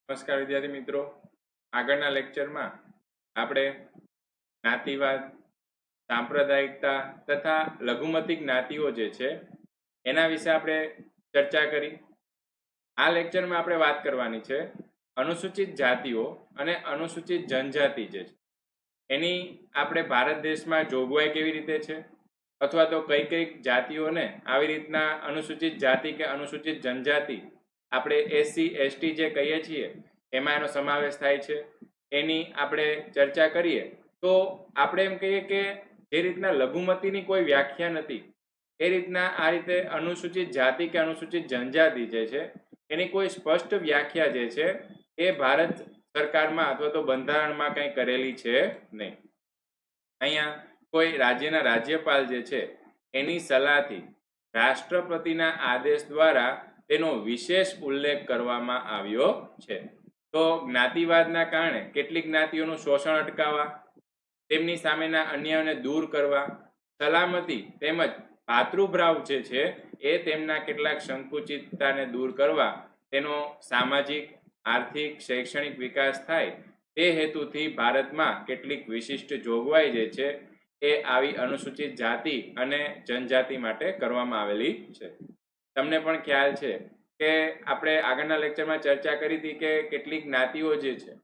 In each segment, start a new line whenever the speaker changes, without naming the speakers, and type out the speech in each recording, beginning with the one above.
નમસ્કાર વિદ્યાર્થી મિત્રો, આગળના લેક્ચરમાં આપણે જ્ઞાતિવાદ, સાંપ્રદાયિકતા તથા લઘુમતી જ્ઞાતિઓ જે છે એના વિશે આપણે ચર્ચા કરી. આ લેક્ચરમાં આપણે વાત કરવાની છે અનુસૂચિત જાતિઓ અને અનુસૂચિત જનજાતિ જે છે એની આપણે ભારત દેશમાં જોગવાઈ કેવી રીતે છે, અથવા તો કઈ કઈ જાતિઓને આવી રીતના અનુસૂચિત જાતિ કે અનુસૂચિત જનજાતિ આપણે એસસી એસટી જે કહીએ છીએ એમાં એનો સમાવેશ થાય છે, એની આપણે ચર્ચા કરીએ. તો આપણે એમ કહીએ કે જે રીતના લઘુમતીની કોઈ વ્યાખ્યા નથી એ રીતના આ રીતે અનુસૂચિત જાતિ કે અનુસૂચિત જનજાતિ જે છે એની કોઈ સ્પષ્ટ વ્યાખ્યા જે છે એ ભારત સરકારમાં અથવા તો બંધારણમાં કંઈ કરેલી છે નહીં. અહીંયા કોઈ રાજ્યના રાજ્યપાલ જે છે એની સલાહથી રાષ્ટ્રપતિના આદેશ દ્વારા તેનો વિશેષ ઉલ્લેખ કરવામાં આવ્યો છે. તો જ્ઞાતિવાદના કારણે કેટલીક જ્ઞાતિઓનું શોષણ અટકાવવા, તેમની સામેના અન્યાયોને દૂર કરવા, સલામતી તેમજ ભાતૃભાવ જે છે એ તેમના કેટલાક સંકુચિતતાને દૂર કરવા, તેનો સામાજિક, આર્થિક, શૈક્ષણિક વિકાસ થાય તે હેતુથી ભારતમાં કેટલીક વિશિષ્ટ જોગવાઈ જે છે એ આવી અનુસૂચિત જાતિ અને જનજાતિ માટે કરવામાં આવેલી છે. તમને પણ ખ્યાલ છે કે આપણે આગળના લેક્ચરમાં ચર્ચા કરી હતી કે કેટલીક જ્ઞાતિઓ જે છે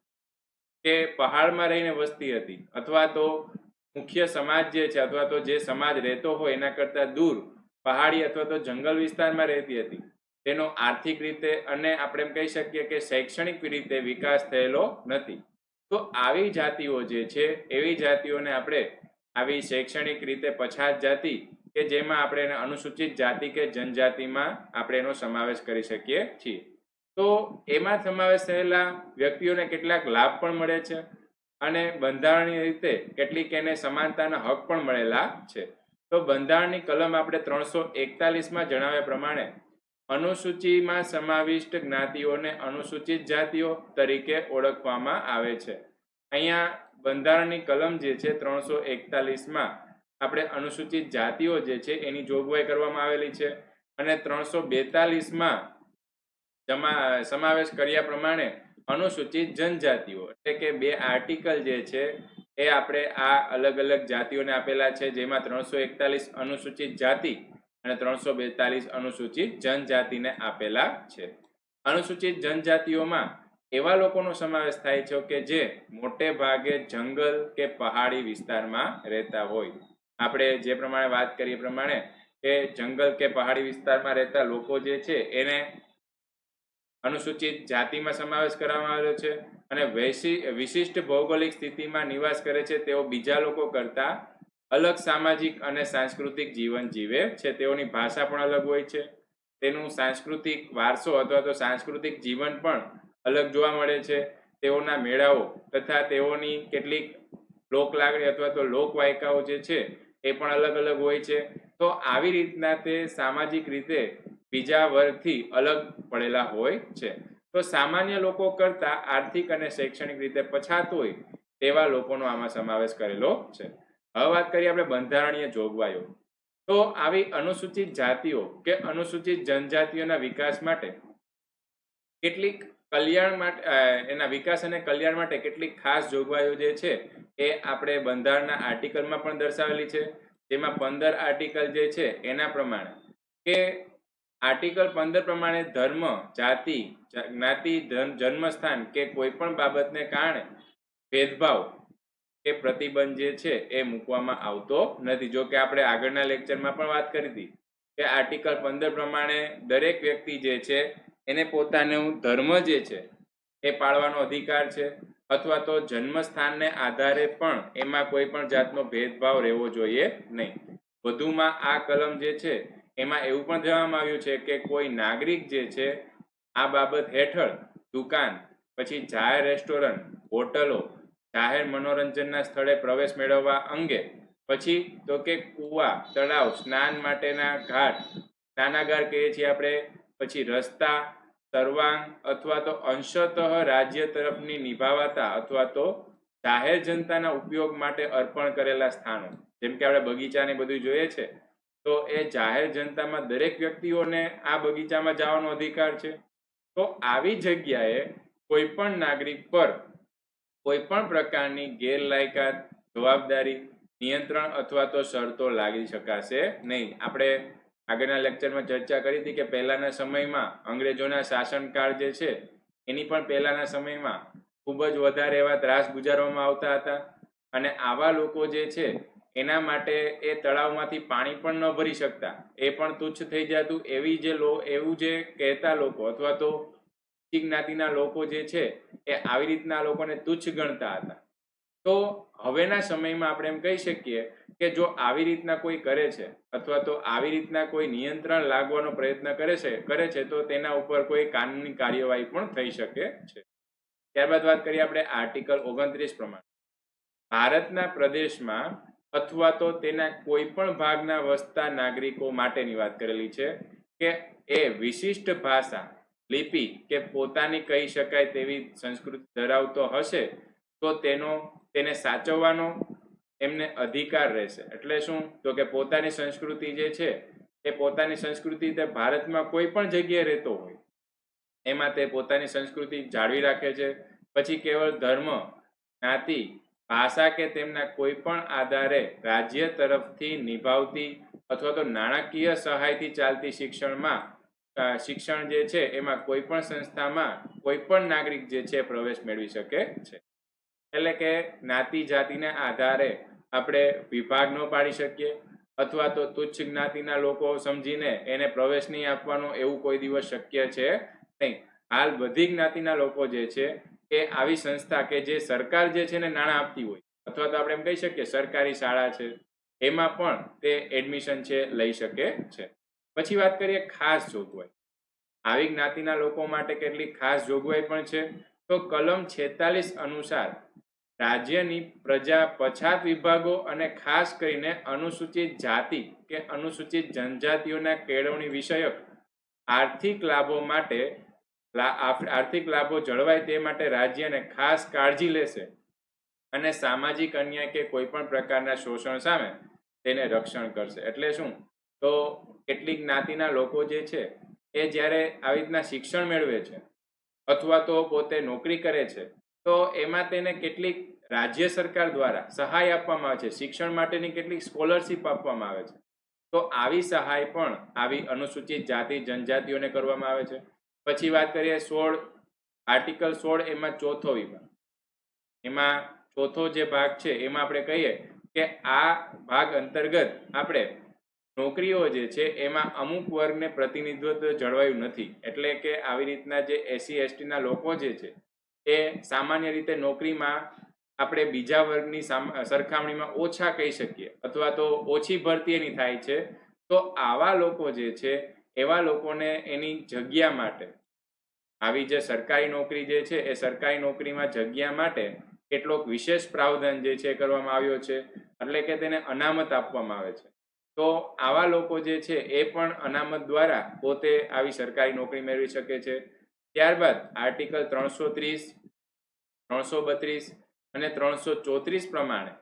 કે પહાડમાં રહીને વસતી હતી, અથવા તો મુખ્ય સમાજ જે છે અથવા તો જે સમાજ રહેતો હોય એના કરતાં દૂર પહાડી અથવા તો જંગલ વિસ્તારમાં રહેતી હતી, તેનો આર્થિક રીતે અને આપણે એમ કહી શકીએ કે શૈક્ષણિક રીતે વિકાસ થયેલો નથી. તો આવી જાતિઓ જે છે એવી જાતિઓને આપણે આવી શૈક્ષણિક રીતે પછાત જાતિ કે જેમાં આપણે એને અનુસૂચિત જાતિ કે જનજાતિમાં આપણે એનો સમાવેશ કરી શકીએ છીએ. તો એમાં સમાવેશ થયેલા વ્યક્તિઓને કેટલાક લાભ પણ મળે છે અને બંધારણીય રીતે કેટલીક એને સમાનતાના હક પણ મળેલા છે. તો બંધારણની કલમ આપણે 341માં જણાવ્યા પ્રમાણે અનુસૂચિમાં સમાવિષ્ટ જ્ઞાતિઓને અનુસૂચિત જાતિઓ તરીકે ઓળખવામાં આવે છે. અહીંયા બંધારણની કલમ જે છે 341માં આપણે અનુસૂચિત જાતિઓ જે છે એની જોગવાઈ કરવામાં આવેલી છે, અને 342માં સમાવેશ કર્યા પ્રમાણે અનુસૂચિત જનજાતિઓ એટલે કે બે આર્ટિકલ જે છે એ આપણે આ અલગ અલગ જાતિઓને આપેલા છે, જેમાં 341 અનુસૂચિત જાતિ અને 342 અનુસૂચિત જનજાતિને આપેલા છે. અનુસૂચિત જનજાતિઓમાં એવા લોકોનો સમાવેશ થાય છે કે જે મોટે ભાગે જંગલ કે પહાડી વિસ્તારમાં રહેતા હોય. આપણે જે પ્રમાણે વાત કરીએ પ્રમાણે કે જંગલ કે પહાડી વિસ્તારમાં રહેતા લોકો જે છે એને અનુસૂચિત જાતિમાં સમાવેશ કરવામાં આવ્યો છે, અને વિશિષ્ટ ભૌગોલિક સ્થિતિમાં નિવાસ કરે છે. તેઓ બીજા લોકો કરતા અલગ સામાજિક અને સાંસ્કૃતિક જીવન જીવે છે. તેઓની ભાષા પણ અલગ હોય છે, તેનું સાંસ્કૃતિક વારસો અથવા તો સાંસ્કૃતિક જીવન પણ અલગ જોવા મળે છે. તેઓના મેળાઓ તથા તેઓની કેટલીક લોકલાગણી અથવા તો લોકવાયકાઓ જે છે એ પણ અલગ અલગ હોય છે. તો આવી રીતના તે સામાજિક રીતે બીજા વર્ગથી અલગ પડેલા હોય છે. તો સામાન્ય લોકો કરતા આર્થિક અને શૈક્ષણિક રીતે પછાત હોય તેવા લોકોનો આમાં સમાવેશ કરેલો છે. હવે વાત કરીએ આપણે બંધારણીય જોગવાઈઓ. તો આવી અનુસૂચિત જાતિઓ કે અનુસૂચિત જનજાતિઓના વિકાસ માટે કેટલીક કલ્યાણ માટે એના વિકાસ અને કલ્યાણ માટે કેટલીક ખાસ જોગવાઈઓ જે છે એ આપણે બંધારણના આર્ટિકલમાં પણ દર્શાવેલી છે. જેમાં 15 આર્ટિકલ જે છે એના પ્રમાણે કે આર્ટિકલ 15 પ્રમાણે ધર્મ, જાતિ, જ્ઞાતિ, જન્મસ્થાન કે કોઈ પણ બાબતને કારણે ભેદભાવ કે પ્રતિબંધ જે છે એ મૂકવામાં આવતો નથી. જો કે આપણે આગળના લેક્ચરમાં પણ વાત કરી હતી કે આર્ટિકલ 15 પ્રમાણે દરેક વ્યક્તિ જે છે એને પોતાનું ધર્મ જે છે એ પાળવાનો અધિકાર છે, અથવા તો જન્મસ્થાનને આધારે પણ એમાં કોઈ પણ જાતનો ભેદભાવ રહેવો જોઈએ નહીં. વધુમાં આ કલમ જે છે એમાં એવું પણ જણાવવામાં આવ્યું છે કે કોઈ નાગરિક જે છે આ બાબત હેઠળ દુકાન, પછી જાહેર રેસ્ટોરન્ટ, હોટલો, જાહેર મનોરંજનના સ્થળે પ્રવેશ મેળવવા અંગે, પછી તો કે કૂવા, તળાવ, સ્નાન માટેના ઘાટ, સ્નાનાગાર કહીએ છીએ આપણે, પછી રસ્તા, સર્વાંગ અથવા તો અંશતઃ રાજ્ય તરફની નિભાવાતા અથવા તો જાહેર જનતાના ઉપયોગ માટે અર્પણ કરેલા સ્થાનો, જેમ કે આપણે બગીચાને બધું જોઈએ છે, તો એ જાહેર જનતામાં દરેક વ્યક્તિઓને આ બગીચામાં જવાનો અધિકાર છે. તો આવી જગ્યાએ કોઈ પણ નાગરિક પર કોઈ પણ પ્રકારની ગેરલાયકાત, જવાબદારી, નિયંત્રણ અથવા તો શરતો લાગી શકાશે નહીં. આપણે આગળના લેક્ચરમાં ચર્ચા કરી હતી કે પહેલાના સમયમાં અંગ્રેજોના શાસનકાળ જે છે એની પણ પહેલાના સમયમાં ખૂબ જ વધારે એવા ત્રાસ ગુજારવામાં આવતા હતા અને આવા લોકો જે છે એના માટે એ તળાવમાંથી પાણી પણ ન ભરી શકતા, એ પણ તુચ્છ થઈ જતું. એવું જે કહેતા લોકો અથવા તો જ્ઞાતિના લોકો જે છે એ આવી રીતના લોકોને તુચ્છ ગણતા હતા. તો હવેના સમયમાં આપણે એમ કહી શકીએ કે જો આવી રીતના કોઈ કરે છે અથવા તો આવી રીતના કોઈ નિયંત્રણ લાગવાનો પ્રયત્ન કરે છે તો તેના ઉપર કોઈ કાનૂની કાર્યવાહી પણ થઈ શકે છે. ત્યારબાદ વાત કરીએ આપણે આર્ટિકલ 29 પ્રમાણે ભારતના પ્રદેશમાં અથવા તો તેના કોઈ પણ ભાગના વસતા નાગરિકો માટેની વાત કરેલી છે કે એ વિશિષ્ટ ભાષા, લિપિ કે પોતાની કહી શકાય તેવી સંસ્કૃતિ ધરાવતો હશે તો તેને સાચવવાનો એમને અધિકાર રહેશે. એટલે શું? તો કે પોતાની સંસ્કૃતિ જે છે એ પોતાની સંસ્કૃતિ તે ભારતમાં કોઈ પણ જગ્યાએ રહેતો હોય એમાં તે પોતાની સંસ્કૃતિ જાળવી રાખે છે. પછી કેવળ ધર્મ, જ્ઞાતિ, ભાષા કે તેમના કોઈ પણ આધારે રાજ્ય તરફથી નિભાવતી અથવા તો નાણાકીય સહાયથી ચાલતી શિક્ષણ જે છે એમાં કોઈ પણ સંસ્થામાં કોઈ પણ નાગરિક જે છે પ્રવેશ મેળવી શકે છે. એટલે કે જ્ઞાતિ જાતિના આધારે આપણે વિભાગ ન પાડી શકીએ અથવા તો તુચ્છ જ્ઞાતિના લોકો સમજીને એને પ્રવેશ નહીં આપવાનો, એવું કોઈ દિવસ શક્ય છે નહીં. હાલ બધી જ્ઞાતિના લોકો જે છે એ આવી સંસ્થા કે જે સરકાર જે છે ને નાણાં આપતી હોય અથવા તો આપણે એમ કહી શકીએ સરકારી શાળા છે એમાં પણ તે એડમિશન છે લઈ શકે છે. પછી વાત કરીએ ખાસ જોગવાઈ. આવી જ્ઞાતિના લોકો માટે કેટલીક ખાસ જોગવાઈ પણ છે. તો કલમ 46 અનુસાર રાજ્યની પ્રજા પછાત વિભાગો અને ખાસ કરીને અનુસૂચિત જાતિ કે અનુસૂચિત જનજાતિઓના કેળવણી વિષયક આર્થિક લાભો જળવાય તે માટે રાજ્યને ખાસ કાળજી લેશે અને સામાજિક અન્યાય કે કોઈ પણ પ્રકારના શોષણ સામે તેને રક્ષણ કરશે. એટલે શું? તો કેટલીક જ્ઞાતિના લોકો જે છે એ જ્યારે આવી રીતના શિક્ષણ મેળવે છે અથવા તો પોતે નોકરી કરે છે તો એમાં તેને કેટલીક રાજ્ય સરકાર દ્વારા સહાય આપવામાં આવે છે, શિક્ષણ માટેની કેટલીક સ્કોલરશીપ આપવામાં આવે છે. તો આવી સહાય પણ આવી અનુસૂચિત જાતિ જનજાતિઓને કરવામાં આવે છે. પછી વાત કરીએ આર્ટિકલ 16 એમાં ચોથો વિભાગ. એમાં ચોથો જે ભાગ છે એમાં આપણે કહીએ કે આ ભાગ અંતર્ગત આપણે નોકરીઓ જે છે એમાં અમુક વર્ગને પ્રતિનિધિત્વ જળવાયું નથી. એટલે કે આવી રીતના જે SC/ST ના લોકો જે છે એ સામાન્ય રીતે નોકરીમાં આપણે બીજા વર્ગની સરખામણીમાં ઓછા કહી શકીએ અથવા તો ઓછી ભરતી એની થાય છે. તો આવા લોકો જે છે એવા લોકોને એની જગ્યા માટે આવી જે સરકારી નોકરી જે છે એ સરકારી નોકરીમાં જગ્યા માટે કેટલોક વિશેષ પ્રાવધાન જે છે કરવામાં આવ્યો છે. એટલે કે તેને અનામત આપવામાં આવે છે. તો આવા લોકો જે છે એ પણ અનામત દ્વારા પોતે આવી સરકારી નોકરી મેળવી શકે છે. ત્યારબાદ આર્ટિકલ 330, 332 અને 334 પ્રમાણે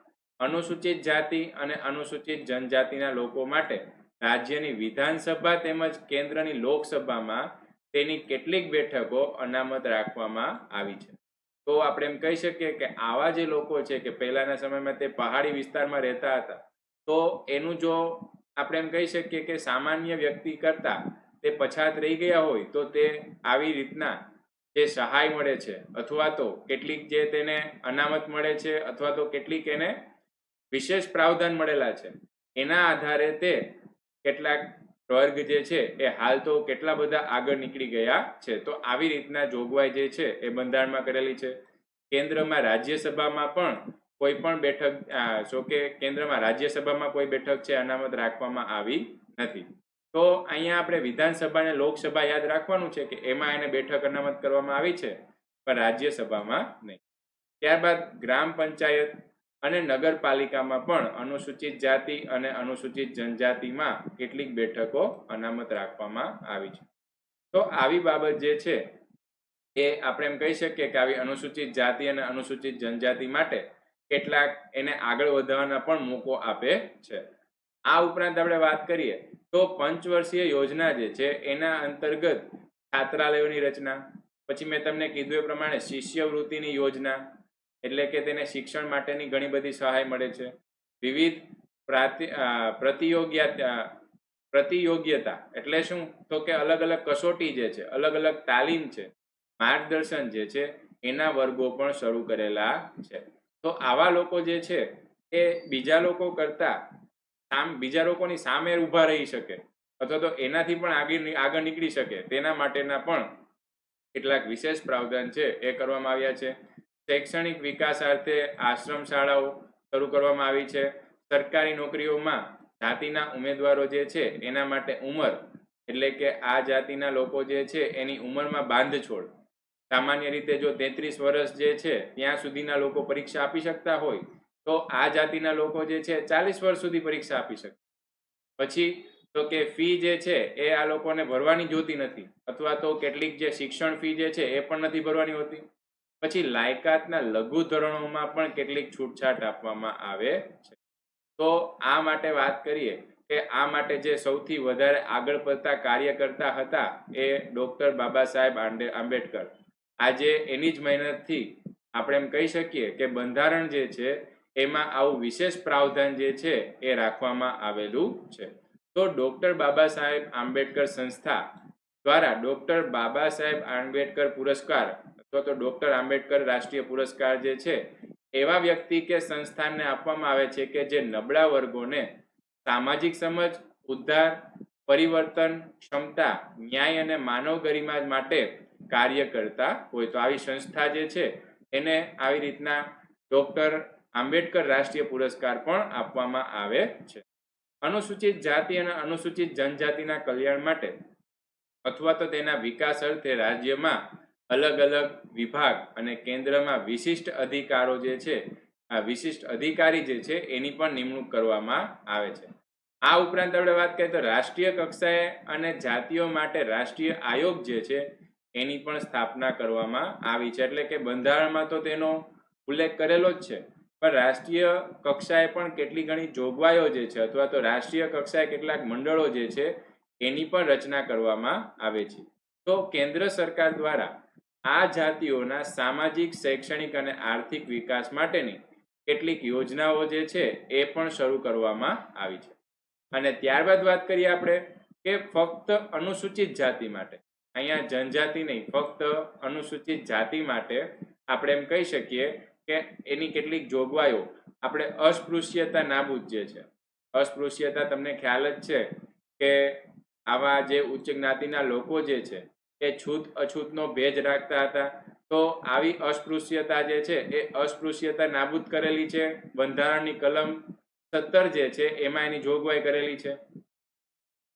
અનુસૂચિત જાતિ અને અનુસૂચિત જનજાતિના લોકો માટે રાજ્યની વિધાનસભા તેમજ કેન્દ્રની લોકસભામાં તેની કેટલીક બેઠકો અનામત રાખવામાં આવી છે. તો આપણે એમ કહી શકીએ કે આવા જે લોકો છે કે પહેલાના સમયમાં તે પહાડી વિસ્તારમાં રહેતા હતા તો એનું જો આપણે એમ કહી શકીએ કે સામાન્ય વ્યક્તિ કરતા તે પછાત રહી ગયા હોય તો તે આવી રીતના જે સહાય મળે છે અથવા તો કેટલીક જે તેને અનામત મળે છે અથવા તો કેટલીક એને વિશેષ પ્રાવધાન મળેલા છે એના આધારે તે કેટલાક વર્ગ જે છે એ હાલ તો કેટલા બધા આગળ નીકળી ગયા છે. તો આવી રીતના જોગવાઈ જે છે એ બંધારણમાં કરેલી છે. કેન્દ્રમાં રાજ્યસભામાં પણ કોઈ પણ બેઠક કેન્દ્રમાં રાજ્યસભામાં કોઈ બેઠક છે અનામત રાખવામાં આવી નથી. તો અહીંયા આપણે વિધાનસભા અને લોકસભા યાદ રાખવાનું છે કે એમાં એને બેઠક અનામત કરવામાં આવી છે પણ રાજ્યસભામાં નહીં. ત્યારબાદ ગ્રામ પંચાયત અને નગરપાલિકામાં પણ અનુસૂચિત જાતિ અને અનુસૂચિત જનજાતિમાં કેટલીક બેઠકો અનામત રાખવામાં આવી છે. તો આવી બાબત જે છે એ આપણે એમ કહી શકીએ કે આવી અનુસૂચિત જાતિ અને અનુસૂચિત જનજાતિ માટે કેટલાક એને આગળ વધવાના પણ મોકો આપે છે. આ ઉપરાંત આપણે વાત કરીએ તો પંચવર્ષીય યોજના જે છે એના અંતર્ગત છાત્રાલયોની રચના, પછી મેં તમને કીધું એ પ્રમાણે શિષ્યવૃત્તિની યોજના, એટલે કે તેને શિક્ષણ માટેની ઘણી બધી સહાય મળે છે. વિવિધ પ્રતિયોગ્યતા એટલે શું? તો કે અલગ અલગ કસોટી જે છે, અલગ અલગ તાલીમ છે, માર્ગદર્શન જે છે એના વર્ગો પણ શરૂ કરેલા છે. તો આવા લોકો જે છે એ બીજા લોકો કરતા બીજા લોકોની સામે ઊભા રહી શકે અથવા તો એનાથી પણ આગળ નીકળી શકે તેના માટેના પણ કેટલાક વિશેષ પ્રાવધાન છે એ કરવામાં આવ્યા છે. શૈક્ષણિક વિકાસાર્થે આશ્રમ શાળાઓ શરૂ કરવામાં આવી છે. સરકારી નોકરીઓમાં જાતિના ઉમેદવારો જે છે એના માટે ઉંમર, એટલે કે આ જાતિના લોકો જે છે એની ઉંમરમાં બાંધછોડ. સામાન્ય રીતે જો 33 વર્ષ જે છે ત્યાં સુધીના લોકો પરીક્ષા આપી શકતા હોય, તો આ જાતિના લોકો જે છે 40 વર્ષ સુધી પરીક્ષા આપી શકે. પછી તો કે ફી જે છે એ આ લોકોને ભરવાની જોતી નથી, અથવા તો કેટલીક જે શિક્ષણ ફી જે છે એ પણ નથી ભરવાની હોતી. પછી લાયકાતના લઘુ ધોરણોમાં પણ કેટલીક છૂટછાટ આપવામાં આવે છે. તો આ માટે વાત કરીએ કે આ માટે જે સૌથી વધારે આગળ પડતા કાર્ય કરતા હતા એ ડૉક્ટર બાબા સાહેબ આંબેડકર. આજે એની જ મહેનતથી આપણે એમ કહી શકીએ કે બંધારણ જે છે એમાં આવું વિશેષ પ્રાવધાન જે છે એ રાખવામાં આવેલું છે. તો ડૉક્ટર બાબા સાહેબ આંબેડકર સંસ્થા દ્વારા ડૉક્ટર બાબા સાહેબ આંબેડકર પુરસ્કાર અથવા તો ડૉક્ટર આંબેડકર રાષ્ટ્રીય પુરસ્કાર જે છે એવા વ્યક્તિ કે સંસ્થાનને આપવામાં આવે છે કે જે નબળા વર્ગોને સામાજિક સમજ, ઉદ્ધાર, પરિવર્તન, ક્ષમતા, ન્યાય અને માનવ ગરિમા માટે કાર્ય કરતા હોય. તો આવી સંસ્થા જે છે એને આવી રીતના ડૉક્ટર આંબેડકર રાષ્ટ્રીય પુરસ્કાર પણ આપવામાં આવે છે. અનુસૂચિત જાતિ અને અનુસૂચિત જનજાતિના કલ્યાણ માટે અથવા તો તેના વિકાસ અર્થે રાજ્યમાં અલગ અલગ વિભાગ અને કેન્દ્રમાં વિશિષ્ટ અધિકારો જે છે, આ વિશિષ્ટ અધિકારી જે છે એની પણ નિમણૂક કરવામાં આવે છે. આ ઉપરાંત આપણે વાત કરીએ તો રાષ્ટ્રીય કક્ષાએ અને જાતિઓ માટે રાષ્ટ્રીય આયોગ જે છે એની પણ સ્થાપના કરવામાં આવી છે. એટલે કે બંધારણમાં તો તેનો ઉલ્લેખ કરેલો જ છે, પણ રાષ્ટ્રીય કક્ષાએ પણ કેટલી ઘણી જોગવાઈઓ જે છે અથવા તો રાષ્ટ્રીય કક્ષાએ કેટલાક મંડળો જે છે એની પણ રચના કરવામાં આવે છે. તો કેન્દ્ર સરકાર દ્વારા આ જાતિઓના સામાજિક, શૈક્ષણિક અને આર્થિક વિકાસ માટેની કેટલીક યોજનાઓ જે છે એ પણ શરૂ કરવામાં આવી છે. અને ત્યારબાદ વાત કરીએ આપણે કે ફક્ત અનુસૂચિત જાતિ માટે, અહીંયા જનજાતિ નહીં, ફક્ત અનુસૂચિત જાતિ માટે આપણે એમ કહી શકીએ કે એની કેટલીક જોગવાઈઓ, આપણે અસ્પૃશ્યતા નાબૂદ જે છે, અસ્પૃશ્યતા તમને ખ્યાલ જ છે કે આવા જે ઉચ્ચ જ્ઞાતિના લોકો જે છે એ છૂત અછૂતનો ભેદ રાખતા હતા. તો આવી અસ્પૃશ્યતા જે છે એ અસ્પૃશ્યતા નાબૂદ કરેલી છે. બંધારણની કલમ 17 જે છે એમાં એની જોગવાઈ કરેલી છે.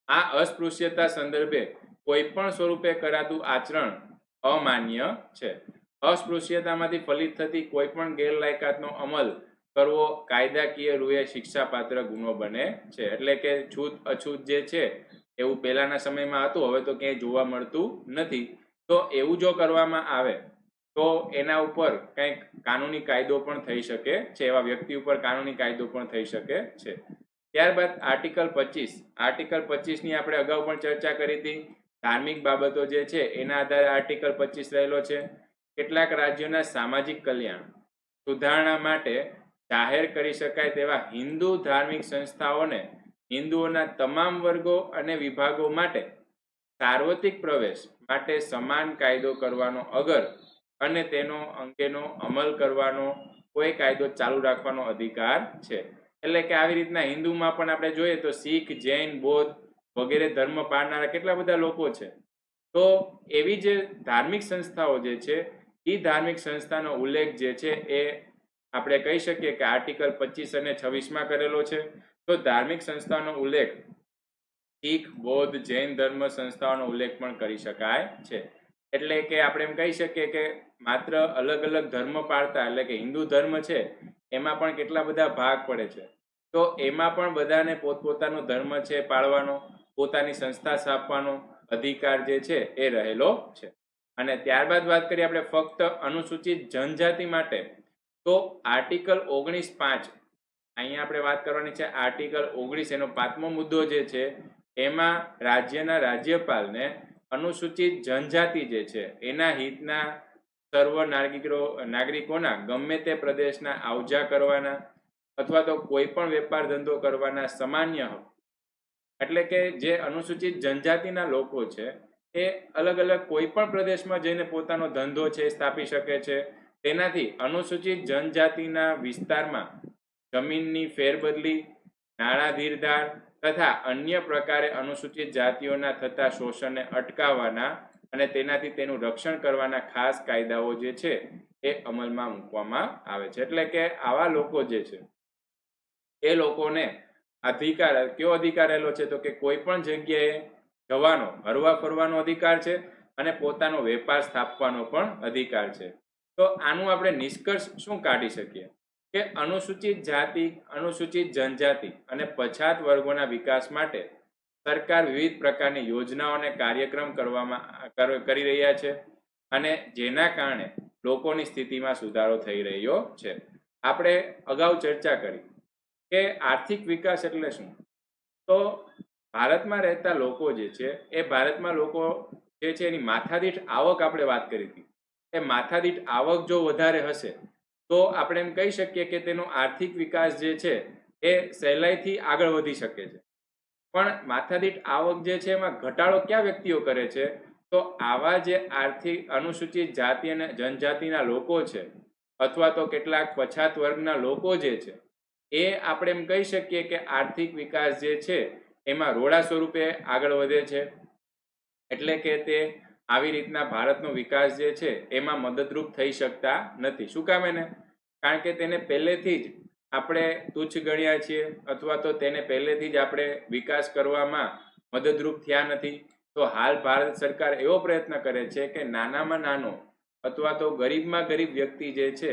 આ અસ્પૃશ્યતા સંદર્ભે કોઈ પણ સ્વરૂપે કરાતું આચરણ અમાન્ય છે. અસ્પૃશ્યતામાંથી ફલિત થતી કોઈ પણ ગેરલાયકાતનો અમલ કરવો કાયદાકીય રૂએ શિક્ષાપાત્ર ગુનો બને છે. એટલે કે છૂત અછૂત જે છે એવું પહેલાના સમયમાં હતું, હવે તો ક્યાંય જોવા મળતું નથી. તો એવું જો કરવામાં આવે તો એના ઉપર કંઈક કાનૂની કાયદો પણ થઈ શકે છે, એવા વ્યક્તિ ઉપર કાનૂની કાયદો પણ થઈ શકે છે. ત્યારબાદ આર્ટિકલ 25 ની આપણે અગાઉ પણ ચર્ચા કરી હતી. ધાર્મિક બાબતો જે છે એના આધારે આર્ટિકલ 25 રહેલો છે. કેટલાક રાજ્યોના સામાજિક કલ્યાણ સુધારણા માટે જાહેર કરી શકાય તેવા હિન્દુ ધાર્મિક સંસ્થાઓને હિન્દુઓના તમામ વર્ગો અને વિભાગો માટે સાર્વત્રિક પ્રવેશ માટે સમાન કાયદો કરવાનો અગર અને તેનો અંગેનો અમલ કરવાનો કોઈ કાયદો ચાલુ રાખવાનો અધિકાર છે. એટલે કે આવી રીતના હિન્દુમાં પણ આપણે જોઈએ તો શીખ, જૈન, બૌદ્ધ વગેરે ધર્મ પાળનારા કેટલા બધા લોકો છે. તો એવી જે ધાર્મિક સંસ્થાઓ જે છે એ ધાર્મિક સંસ્થાનો ઉલ્લેખ જે છે એ આપણે કહી શકીએ કે આર્ટિકલ 25 અને 26 કરેલો છે. તો ધાર્મિક સંસ્થાનો ઉલ્લેખ શીખ, બૌદ્ધ, જૈન ધર્મ સંસ્થાઓનો ઉલ્લેખ પણ કરી શકાય છે. એટલે કે આપણે એમ કહી શકીએ કે માત્ર અલગ અલગ ધર્મ પાળતા, એટલે કે હિન્દુ ધર્મ છે એમાં પણ કેટલા બધા ભાગ પડે છે. તો એમાં પણ બધાને પોતપોતાનો ધર્મ છે પાળવાનો, પોતાની સંસ્થા સ્થાપવાનો અધિકાર જે છે એ રહેલો છે. અને ત્યારબાદ વાત કરીએ આપણે ફક્ત અનુસૂચિત જનજાતિ માટે, તો આર્ટિકલ 19(5) અહીંયા આપણે વાત કરવાની છે. આર્ટિકલ 19 એનો 5મો મુદ્દો જે છે એમાં રાજ્યના રાજ્યપાલને અનુસૂચિત જનજાતિ જે છે એના હિતના સર્વ નાગરિકોના ગમે તે પ્રદેશના આવજા કરવાના અથવા તો કોઈ પણ વેપાર ધંધો કરવાના સામાન્ય હક, એટલે કે જે અનુસૂચિત જનજાતિના લોકો છે એ અલગ અલગ કોઈ પણ પ્રદેશમાં જઈને પોતાનો ધંધો છે સ્થાપી શકે છે. તેનાથી અનુસૂચિત જનજાતિના વિસ્તારમાં જમીનની ફેરબદલી, નાણાં ધીરધાર તથા અન્ય પ્રકારે અનુસૂચિત જાતિઓના થતા શોષણને અટકાવવાના અને તેનાથી તેનું રક્ષણ કરવાના ખાસ કાયદાઓ જે છે એ અમલમાં મૂકવામાં આવે છે. એટલે કે આવા લોકો જે છે એ લોકોને અધિકાર, કયો અધિકાર રહેલો છે તો કે કોઈ પણ જગ્યાએ જવાનો, હરવા ફરવાનો અધિકાર છે અને પોતાનો વેપાર સ્થાપવાનો પણ અધિકાર છે. તો આનું આપણે નિષ્કર્ષ શું કાઢી શકીએ કે અનુસૂચિત જાતિ, અનુસૂચિત જનજાતિ અને પછાત વર્ગોના વિકાસ માટે સરકાર વિવિધ પ્રકારની યોજનાઓ અને કાર્યક્રમ કરી રહ્યા છે અને જેના કારણે લોકોની સ્થિતિમાં સુધારો થઈ રહ્યો છે. આપણે અગાઉ ચર્ચા કરી કે આર્થિક વિકાસ એટલે શું. તો ભારતમાં રહેતા લોકો જે છે એ ભારતમાં લોકો જે છે એની માથાદીઠ આવક આપણે વાત કરી હતી, એ માથાદીઠ આવક જો વધારે હશે તો આપણે એમ કહી શકીએ કે તેનો આર્થિક વિકાસ જે છે એ સહેલાઈથી આગળ વધી શકે છે. પણ માથાદીઠ આવક જે છે એમાં ઘટાડો કયા વ્યક્તિઓ કરે છે તો આવા જે આર્થિક અનુસૂચિત જાતિ અને જનજાતિના લોકો છે અથવા તો કેટલાક પછાત વર્ગના લોકો જે છે એ આપણે એમ કહી શકીએ કે આર્થિક વિકાસ જે છે એમાં રોડા સ્વરૂપે આગળ વધે છે. એટલે કે તે આવી રીતના ભારતનો વિકાસ જે છે એમાં મદદરૂપ થઈ શકતા નથી. શું કામ એને? કારણ કે તેને પહેલેથી જ આપણે તુચ્છ ગણ્યા છીએ અથવા તો તેને પહેલેથી જ આપણે વિકાસ કરવામાં મદદરૂપ થયા નથી. તો હાલ ભારત સરકાર એવો પ્રયત્ન કરે છે કે નાનામાં નાનો અથવા તો ગરીબમાં ગરીબ વ્યક્તિ જે છે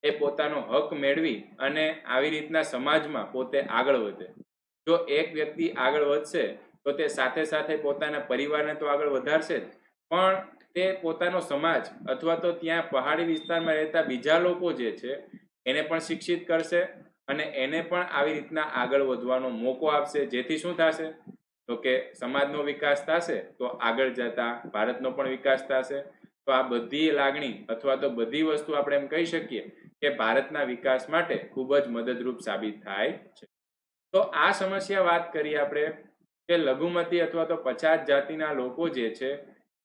એ પોતાનો હક મેળવી અને આવી રીતના સમાજમાં પોતે આગળ વધે. જો એક વ્યક્તિ આગળ વધશે તો તે સાથે સાથે પોતાના પરિવારને તો આગળ વધારશે જ, પણ તે પોતાનો સમાજ અથવા તો ત્યાં પહાડી વિસ્તારમાં રહેતા બીજા લોકો જે છે એને પણ શિક્ષિત કરશે અને એને પણ આવી રીતના આગળ વધવાનો મોકો આપશે. જેથી શું થશે તો કે સમાજનો વિકાસ થશે તો આગળ જતા ભારતનો પણ વિકાસ થશે. તો આ બધી લાગણી અથવા તો બધી વસ્તુ આપણે એમ કહી શકીએ કે ભારતના વિકાસ માટે ખૂબ જ મદદરૂપ સાબિત થાય છે. તો આ સમસ્યા વાત કરીએ આપણે કે લઘુમતી અથવા તો પછાત જાતિના લોકો જે છે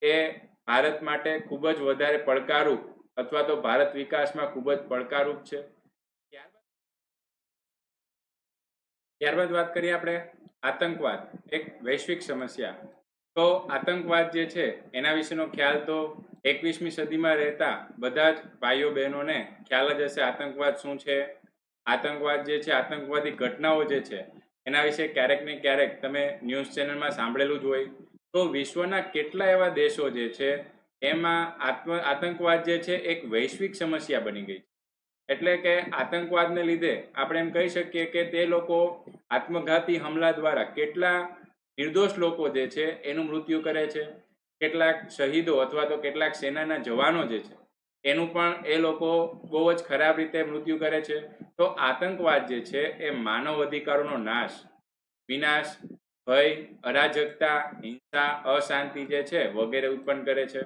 એ ભારત માટે ખૂબ જ વધારે પડકારરૂપ અથવા તો ભારત વિકાસમાં ખૂબ જ પડકારરૂપ છે. ત્યારબાદ વાત કરીએ આપણે આતંકવાદ, એક વૈશ્વિક સમસ્યા. તો આતંકવાદ જે છે એના વિશેનો ખ્યાલ તો 21મી સદીમાં રહેતા બધા જ ભાઈઓ બહેનોને ખ્યાલ જ હશે. આતંકવાદ શું છે, આતંકવાદ જે છે, આતંકવાદી ઘટનાઓ જે છે એના વિશે ક્યારેક ને ક્યારેક તમે ન્યૂઝ ચેનલમાં સાંભળેલું જ હોય. તો વિશ્વના કેટલા એવા દેશો જે છે એમાં આતંકવાદ જે છે એક વૈશ્વિક સમસ્યા બની ગઈ. એટલે કે આતંકવાદને લીધે આપણે એમ કહી શકીએ કે તે લોકો આત્મઘાતી હુમલા દ્વારા કેટલા નિર્દોષ લોકો જે છે એનું મૃત્યુ કરે છે, કેટલાક શહીદો અથવા તો કેટલાક સેનાના જવાનો જે છે એનું પણ એ લોકો બહુ જ ખરાબ રીતે મૃત્યુ કરે છે. તો આતંકવાદ જે છે એ માનવ અધિકારોનો નાશ, વિનાશ, ભય, અરાજકતા, હિંસા, અશાંતિ જે છે વગેરે ઉત્પન્ન કરે છે.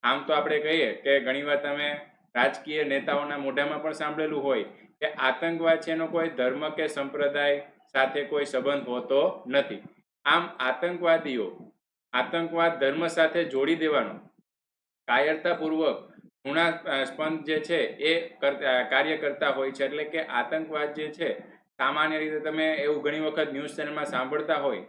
આમ તો આપણે કહીએ કે ઘણીવાર તમે રાજકીય નેતાઓના મોઢામાં પણ સાંભળેલું હોય કે આતંકવાદ છે એનો કોઈ ધર્મ કે સંપ્રદાય સાથે કોઈ સંબંધ હોતો નથી. આમ આતંકવાદ ધર્મ સાથે જોડી દેવાનો કાયરતાપૂર્વક ઘૃણાસ્પદ જે છે એ કાર્ય કરતા હોય છે. એટલે કે આતંકવાદ જે છે સામાન્ય રીતે તમે એવું ઘણી વખત ન્યૂઝ ચેનલમાં સાંભળતા હોય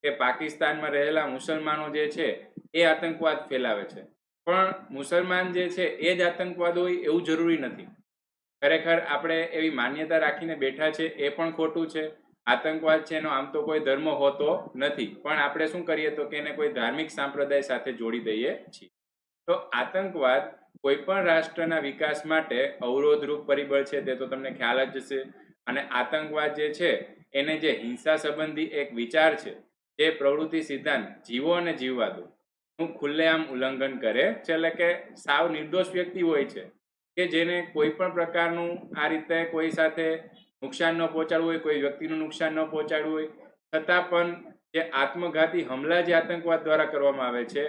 કે પાકિસ્તાનમાં રહેલા મુસલમાનો જે છે એ આતંકવાદ ફેલાવે છે. પણ મુસલમાન જે છે એ જ આતંકવાદ હોય એવું જરૂરી નથી. ખરેખર આપણે એવી માન્યતા રાખીને બેઠા છે એ પણ ખોટું છે. આતંકવાદ છે એનો આમ તો કોઈ ધર્મ હોતો નથી, પણ આપણે શું કરીએ તો કે એને કોઈ ધાર્મિક સંપ્રદાય સાથે જોડી દઈએ છીએ. તો આતંકવાદ કોઈ પણ રાષ્ટ્રના વિકાસ માટે અવરોધરૂપ પરિબળ છે તે તો તમને ખ્યાલ જ હશે. અને આતંકવાદ જે છે એને જે હિંસા સંબંધી એક વિચાર છે જે પ્રવૃત્તિ સિદ્ધાંત જીવો અને જીવવા દો નું ખુલ્લેઆમ ઉલ્લંઘન કરે છે. એટલે કે સાવ નિર્દોષ વ્યક્તિ હોય છે કે જેને કોઈ પણ પ્રકારનું આ રીતે કોઈ સાથે નુકસાન ન પહોંચાડવું હોય, કોઈ વ્યક્તિનું નુકસાન ન પહોંચાડવું હોય, છતાં પણ જે આત્મઘાતી હુમલા જે આતંકવાદ દ્વારા કરવામાં આવે છે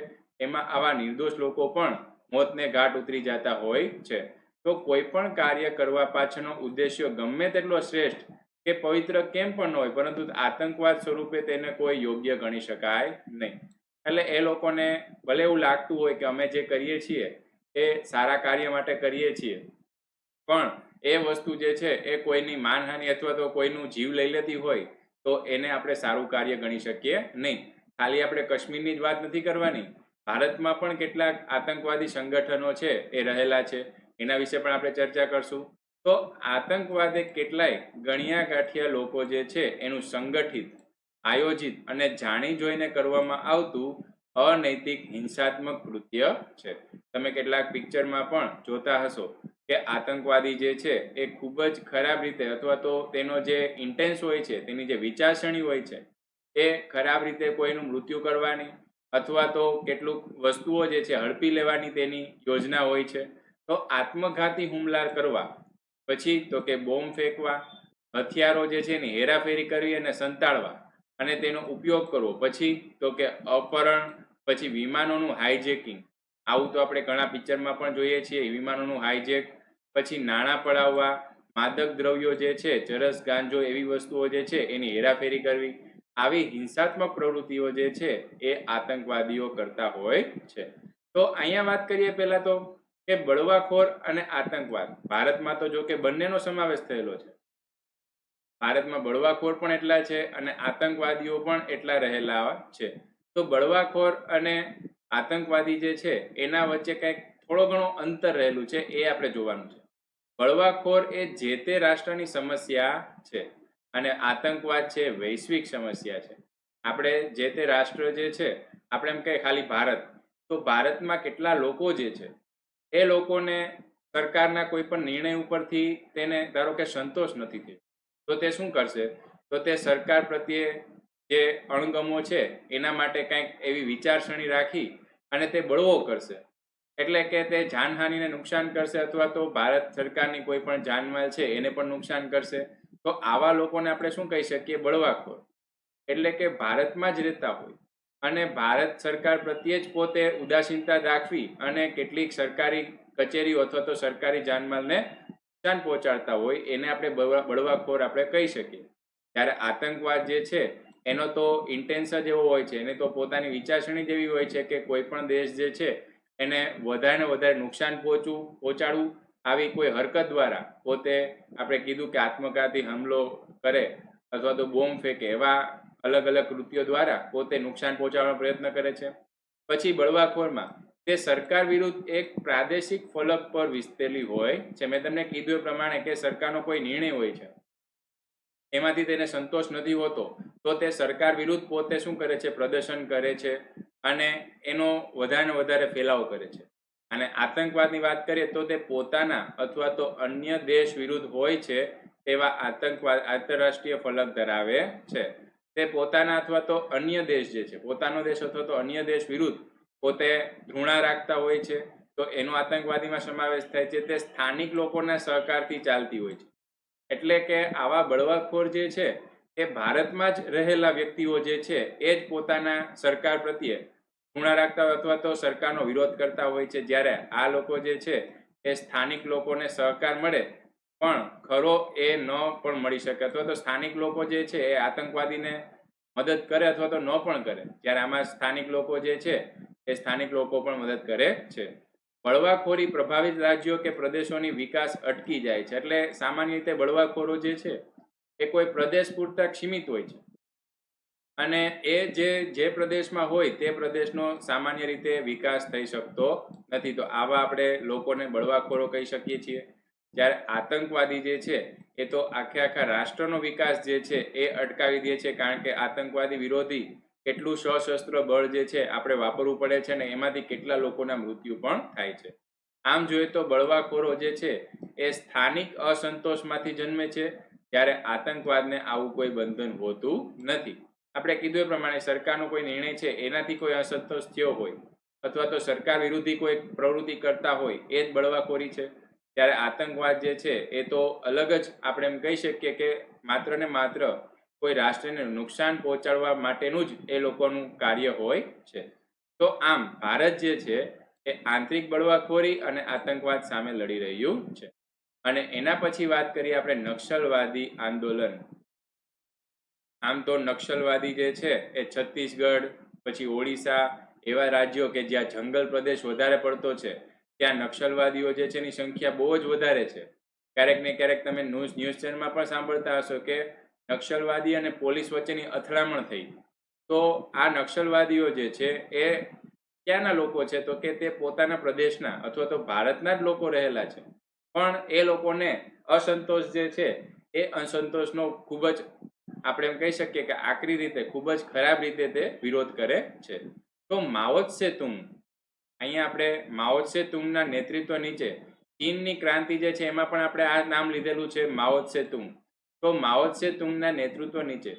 એમાં આવા નિર્દોષ લોકો પણ મોતને ઘાટ ઉતરી જતા હોય છે. તો કોઈ પણ કાર્ય કરવા પાછળનો ઉદ્દેશ્ય ગમે તેટલો શ્રેષ્ઠ કે પવિત્ર કેમ પણ ન હોય, પરંતુ આતંકવાદ સ્વરૂપે તેને કોઈ યોગ્ય ગણી શકાય નહીં. એટલે એ લોકોને ભલે એવું લાગતું હોય કે અમે જે કરીએ છીએ એ સારા કાર્ય માટે કરીએ છીએ, પણ એ વસ્તુ જે છે એ કોઈની માનહાનિ અથવા તો કોઈનું જીવ લઈ લેતી હોય તો એને આપણે સારું કાર્ય ગણી શકીએ નહીં. ખાલી આપણે કાશ્મીરની જ વાત નથી કરવાની, ભારતમાં પણ કેટલાક આતંકવાદી સંગઠનો છે એ રહેલા છે, એના વિશે પણ આપણે ચર્ચા કરશું. તો આતંકવાદ એ કેટલાય ગણ્યા ગાંઠિયા લોકો જે છે એનું સંગઠિત, આયોજિત અને જાણી જોઈને કરવામાં આવતું અનૈતિક હિંસાત્મક કૃત્ય છે. તમે કેટલાક પિક્ચરમાં પણ જોતા હશો કે આતંકવાદી જે છે એ ખૂબ જ ખરાબ રીતે અથવા તો તેનો જે ઇન્ટેન્સ હોય છે, તેની જે વિચારસરણી હોય છે એ ખરાબ રીતે કોઈનું મૃત્યુ કરવાની અથવા તો કેટલુંક વસ્તુઓ જે છે હડપી લેવાની તેની યોજના હોય છે. તો આત્મઘાતી હુમલા કરવા, પછી તો કે બોમ્બ ફેંકવા, હથિયારો જે છે એની હેરાફેરી કરવી અને સંતાડવા અને તેનો ઉપયોગ કરવો, પછી તો કે અપહરણ, પછી વિમાનોનું હાઈજેકિંગ, આવું તો આપણે ઘણા પિક્ચરમાં પણ જોઈએ છીએ, વિમાનોનું હાઈજેક, પછી નાણાં પડાવવા, માદક દ્રવ્યો જે છે ચરસ ગાંજો એવી વસ્તુઓ જે છે એની હેરાફેરી કરવી, આવી હિંસાત્મક પ્રવૃત્તિઓ જે છે એ આતંકવાદીઓ કરતા હોય છે. તો અહીંયા વાત કરીએ પહેલા તો કે બળવાખોર અને આતંકવાદ, ભારતમાં તો જો કે બંનેનો સમાવેશ થયેલો છે. ભારતમાં બળવાખોર પણ એટલા છે અને આતંકવાદીઓ પણ એટલા રહેલા છે. તો બળવાખોર અને આતંકવાદી જે છે એના વચ્ચે કંઈક થોડો ઘણો અંતર રહેલું છે, એ આપણે જોવાનું છે. બળવાખોર એ જે તે રાષ્ટ્રની સમસ્યા છે અને આતંકવાદ છે વૈશ્વિક સમસ્યા છે. આપણે જે તે રાષ્ટ્ર જે છે, આપણે એમ કહીએ ખાલી ભારત, તો ભારતમાં કેટલા લોકો જે છે એ લોકોને સરકારના કોઈ પણ નિર્ણય ઉપરથી તેને ધારો કે સંતોષ નથી થયો, તો તે શું કરશે? તો તે સરકાર પ્રત્યે જે અણગમો છે એના માટે કંઈક એવી વિચારસરણી રાખી અને તે બળવો કરશે. એટલે કે તે જાનહાનિને નુકસાન કરશે અથવા તો ભારત સરકારની કોઈ પણ જાનમાલ છે એને પણ નુકસાન કરશે. તો આવા લોકોને આપણે શું કહી શકીએ? બળવાખોર. એટલે કે ભારતમાં જ રહેતા હોય અને ભારત સરકાર પ્રત્યે જ પોતે ઉદાસીનતા દાખવી અને કેટલીક સરકારી કચેરીઓ અથવા તો સરકારી જાનમાલને નુકસાન પહોંચાડતા હોય, એને આપણે બળવાખોર આપણે કહી શકીએ. જ્યારે આતંકવાદ જે છે એનો તો ઇન્ટેન્સ જ એવો હોય છે, એને તો પોતાની વિચારસરણી જેવી હોય છે કે કોઈ પણ દેશ જે છે એને વધારે ને વધારે નુકસાન પહોંચાડવું, આવી કોઈ હરકત દ્વારા પોતે, આપણે કીધું કે આત્મઘાતી હુમલો કરે અથવા તો બોમ્બ ફેંકે, એવા અલગ અલગ કૃત્યો દ્વારા પોતે નુકસાન પહોંચાડવાનો પ્રયત્ન કરે છે. પછી બળવાખોરમાં તે સરકાર વિરુદ્ધ એક પ્રાદેશિક ફલક પર વિસ્તરેલી હોય છે. મેં તમને કીધું એ પ્રમાણે કે સરકારનો કોઈ નિર્ણય હોય છે, એમાંથી તેને સંતોષ નથી હોતો, તો તે સરકાર વિરુદ્ધ પોતે શું કરે છે? પ્રદર્શન કરે છે અને એનો વધારે ને વધારે ફેલાવો કરે છે. અને આતંકવાદની વાત કરીએ તો તે પોતાના અથવા તો અન્ય દેશ વિરુદ્ધ હોય છે તેવા આતંકવાદ આંતરરાષ્ટ્રીય ફલક ધરાવે છે. તે પોતાના અથવા તો અન્ય દેશ જે છે, પોતાનો દેશ અથવા તો અન્ય દેશ વિરુદ્ધ પોતે ઘૃણા રાખતા હોય છે, તો એનો આતંકવાદીમાં સમાવેશ થાય છે. તે સ્થાનિક લોકોના સહકારથી ચાલતી હોય છે. એટલે કે આવા બળવાખોર જે છે એ ભારતમાં જ રહેલા વ્યક્તિઓ જે છે એ જ પોતાના સરકાર પ્રત્યે ઘૃણા રાખતા હોય અથવા તો સરકારનો વિરોધ કરતા હોય છે. જ્યારે આ લોકો જે છે એ સ્થાનિક લોકોને સહકાર મળે પણ ખરો એ ન પણ મળી શકે, અથવા તો સ્થાનિક લોકો જે છે એ આતંકવાદીને મદદ કરે અથવા તો ન પણ કરે, જ્યારે આમાં સ્થાનિક લોકો જે છે એ સ્થાનિક લોકો પણ મદદ કરે છે. બળવાખોરી પ્રભાવિત રાજ્યો કે પ્રદેશોની વિકાસ અટકી જાય છે. એટલે સામાન્ય રીતે બળવાખોરો જે છે એ કોઈ પ્રદેશ પૂરતા સીમિત હોય છે અને એ જે પ્રદેશમાં હોય તે પ્રદેશનો સામાન્ય રીતે વિકાસ થઈ શકતો નથી. તો આવા આપણે લોકોને બળવાખોરો કહી શકીએ છીએ. જ્યારે આતંકવાદી જે છે એ તો આખા રાષ્ટ્રનો વિકાસ જે છે એ અટકાવી દે છે, કારણ કે આતંકવાદી વિરોધી કેટલું સશસ્ત્ર બળ જે છે આપણે વાપરવું પડે છે ને એમાંથી કેટલા લોકોના મૃત્યુ પણ થાય છે. આમ જોઈએ તો બળવાખોરો જે છે એ સ્થાનિક અસંતોષમાંથી જન્મે છે, ત્યારે આતંકવાદને આવું કોઈ બંધન હોતું નથી. આપણે કીધું એ પ્રમાણે સરકારનો કોઈ નિર્ણય છે એનાથી કોઈ અસંતોષ થયો હોય અથવા તો સરકાર વિરોધી કોઈ પ્રવૃત્તિ કરતા હોય, એ જ બળવાખોરી છે. ત્યારે આતંકવાદ જે છે એ તો અલગ જ, આપણે એમ કહી શકીએ કે માત્ર ને માત્ર કોઈ રાષ્ટ્રને નુકસાન પહોંચાડવા માટેનું જ એ લોકોનું કાર્ય હોય છે. તો આમ ભારત જે છે એ આંતરિક બળવાખોરી અને આતંકવાદ સામે લડી રહ્યું છે. અને એના પછી વાત કરીએ આપણે નક્સલવાદી આંદોલન. આમ તો નક્સલવાદી જે છે એ છત્તીસગઢ પછી ઓડિશા એવા રાજ્યો કે જ્યાં જંગલ પ્રદેશ વધારે પડતો છે ત્યાં નક્સલવાદીઓ જે છે એની સંખ્યા બહુ જ વધારે છે. ક્યારેક ને ક્યારેક તમે ન્યૂઝ ચેનલમાં પણ સાંભળતા હશો કે નક્સલવાદી અને પોલીસ વચ્ચેની અથડામણ થઈ. તો આ નક્સલવાદીઓ જે છે એ ક્યાંના લોકો છે તો કે તે પોતાના પ્રદેશના અથવા તો ભારતના જ લોકો રહેલા છે, પણ એ લોકોને અસંતોષ જે છે એ અસંતોષનો ખૂબ જ આપણે એમ કહી શકીએ કે આકરી રીતે ખૂબ જ ખરાબ રીતે તે વિરોધ કરે છે. તો માઓ ત્સે-તુંગ, અહીંયા આપણે માઓ ત્સે-તુંગના નેતૃત્વ નીચે ચીનની ક્રાંતિ જે છે એમાં પણ આપણે આ નામ લીધેલું છે માઓ ત્સે-તુંગ. તો માઓ ત્સે-તુંગના નેતૃત્વ નીચે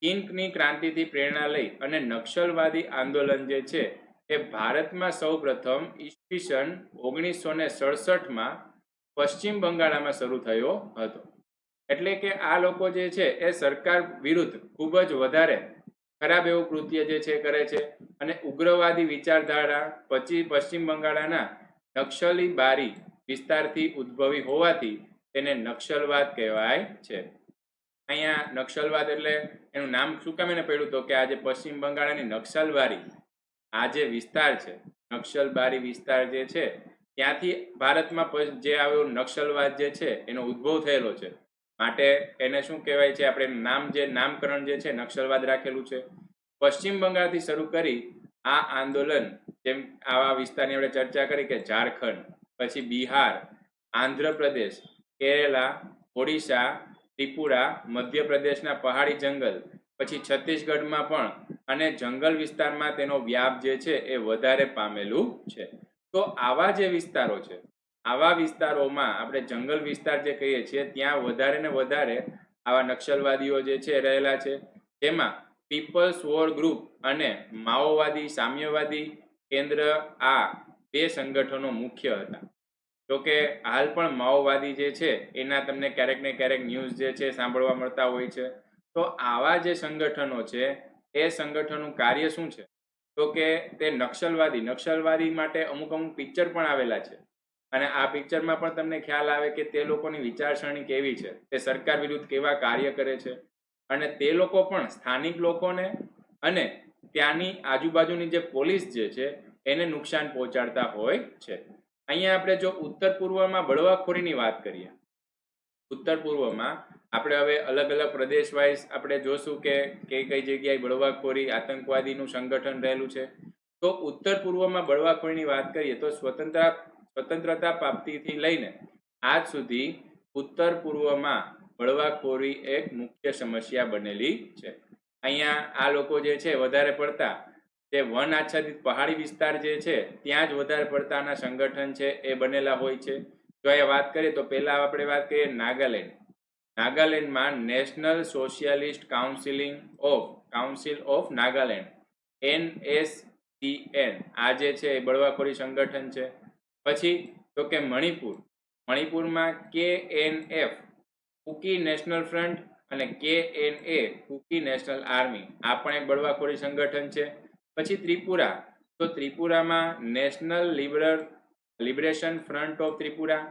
ચીનની ક્રાંતિથી પ્રેરણા લઈ અને નક્સલવાદી આંદોલન જે છે એ ભારતમાં સૌ પ્રથમ ઈસવીસન 1967માં પશ્ચિમ બંગાળમાં શરૂ થયો હતો. એટલે કે આ લોકો જે છે એ સરકાર વિરુદ્ધ ખૂબ જ વધારે ખરાબ એવું કૃત્ય જે છે કરે છે અને ઉગ્રવાદી વિચારધારા પશ્ચિમ બંગાળના નક્સલી બારી વિસ્તારથી ઉદ્ભવી હોવાથી તેને નક્સલવાદ કહેવાય છે. અહીંયા નક્સલવાદ એટલે એનું નામ શું કામ એને પડ્યું તો કે આજે પશ્ચિમ બંગાળની નક્સલબારી આ જે વિસ્તાર છે નક્સલબારી વિસ્તાર જે છે ત્યાંથી ભારતમાં જે આવ્યો નક્સલવાદ જે છે એનો ઉદ્ભવ થયેલો છે, માટે એને શું કહેવાય છે આપણે નામકરણ જે છે નક્સલવાદ રાખેલું છે. પશ્ચિમ બંગાળથી શરૂ કરી આ આંદોલન જેમ આવા વિસ્તારની આપણે ચર્ચા કરી કે ઝારખંડ, પછી બિહાર, આંધ્રપ્રદેશ, કેરલા, ઓડિશા, ત્રિપુરા, મધ્યપ્રદેશના પહાડી જંગલ, પછી છત્તીસગઢમાં પણ અને જંગલ વિસ્તારમાં તેનો વ્યાપ જે છે એ વધારે પામેલું છે. તો આવા જે વિસ્તારો છે આવા વિસ્તારોમાં આપણે જંગલ વિસ્તાર જે કહીએ છીએ ત્યાં વધારે ને વધારે આવા નક્સલવાદીઓ જે છે રહેલા છે. જેમાં પીપલ્સ વોર ગ્રુપ અને માઓવાદી સામ્યવાદી કેન્દ્ર આ બે સંગઠનો મુખ્ય હતા. તો કે હાલ પણ માઓવાદી જે છે એના તમને ક્યારેક ને ક્યારેક ન્યૂઝ જે છે સાંભળવા મળતા હોય છે. તો આવા જે સંગઠનો છે એ સંગઠનનું કાર્ય શું છે તો કે તે નક્સલવાદી માટે અમુક પિક્ચર પણ આવેલા છે અને આ પિક્ચરમાં પણ તમને ખ્યાલ આવે કે તે લોકોની વિચારસરણી કેવી છે, તે સરકાર વિરુદ્ધ કેવા કાર્ય કરે છે અને તે લોકો પણ સ્થાનિક લોકોને અને ત્યાંની આજુબાજુની જે પોલીસ જે છે એને નુકસાન પહોંચાડતા હોય છે. અહીંયા આપણે જો ઉત્તર પૂર્વમાં બળવાખોરીની વાત કરીએ, ઉત્તર પૂર્વમાં આપણે હવે અલગ અલગ પ્રદેશ વાઇઝ આપણે જોશું કે કઈ કઈ જગ્યાએ બળવાખોરી આતંકવાદીનું સંગઠન રહેલું છે. તો ઉત્તર પૂર્વમાં બળવાખોરીની વાત કરીએ તો સ્વતંત્રતા પ્રાપ્તિથી લઈને આજ સુધી ઉત્તર પૂર્વમાં બળવાખોરી એક મુખ્ય સમસ્યા બનેલી છે. અહીંયા આ લોકો જે છે વધારે પડતા જે વન આચ્છાદિત પહાડી વિસ્તાર જે છે ત્યાં જ વધારે પડતાના સંગઠન છે એ બનેલા હોય છે. જો અહીંયા વાત કરીએ તો પહેલા આપણે વાત કરીએ નાગાલેન્ડમાં national socialist council of Nagaland NSCN આ જે છે એ બળવાખોરી સંગઠન છે. પછી તો કે મણિપુરમાં KNF કુકી નેશનલ ફ્રન્ટ અને KNA કુકી નેશનલ આર્મી આ પણ એક બળવાખોરી સંગઠન છે. પછી ત્રિપુરામાં national liberation front of Tripura,